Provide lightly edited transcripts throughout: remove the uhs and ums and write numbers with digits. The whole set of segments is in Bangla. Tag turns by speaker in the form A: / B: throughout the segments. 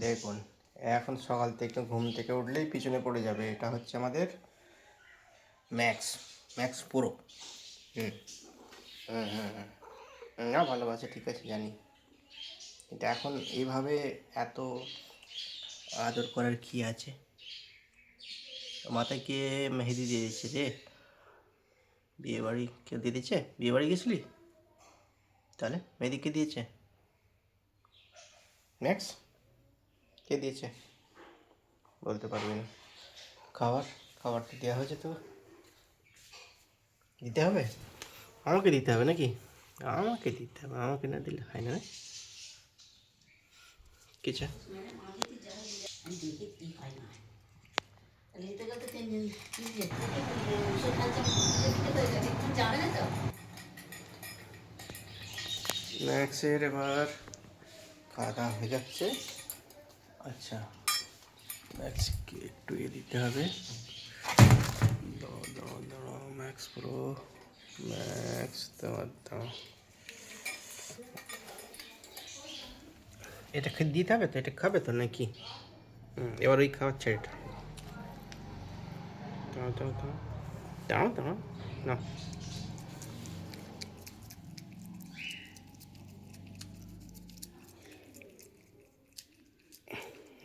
A: দেখুন, এখন সকাল থেকে ঘুম থেকে উঠলেই পিছনে পড়ে যাবে। এটা হচ্ছে আমাদের ম্যাক্স ম্যাক্স প্রো। হুম হুম হুম হুম না, ভালোবাসে, ঠিক আছে, জানি। কিন্তু এখন এইভাবে এত আদর করার কি আছে? মাথায় কে মেহেদি দিয়ে দিচ্ছে রে? বিয়ে বাড়ি কেউ দিয়ে দিচ্ছে? বিয়ে বাড়ি গেছিলি? তাহলে মেহেদি কে দিয়েছে? ম্যাক্স কে দিয়েছে? বলতে পারবি না। খাবার খাবার তো দেওয়া হয়েছে, তো দিতে হবে। আমাকে দিতে হবে নাকি? আমাকে দিতে হবে, আমাকে না দিলে হয় না। কিছু ম্যাক্সের এবার খাওয়া দাওয়া হয়ে যাচ্ছে। আচ্ছা, ম্যাক্সকে একটু দিতে হবে। দাও দাও দাও, ম্যাক্স প্রো, ম্যাক্স তোমার দাও। এটা খেয়ে দিতে হবে তো, এটা খাবে তো নাকি? এবার ওই খাওয়াচ্ছে এটা। দাও দাও দাও দাও দাও না।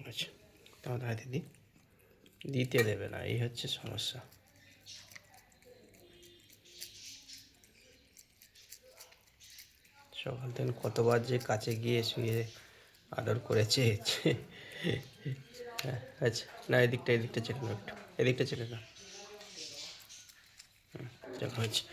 A: আচ্ছা, দাও দাও দিদি, দিতে দেবে না, এই হচ্ছে সমস্যা। সকাল থেকে কতবার যে কাছে গিয়ে শুয়ে আদর করেছে। হ্যাঁ, আচ্ছা, না, এদিকটা চেক না, একটু এদিকটা চেক না। চলো হয়েছে।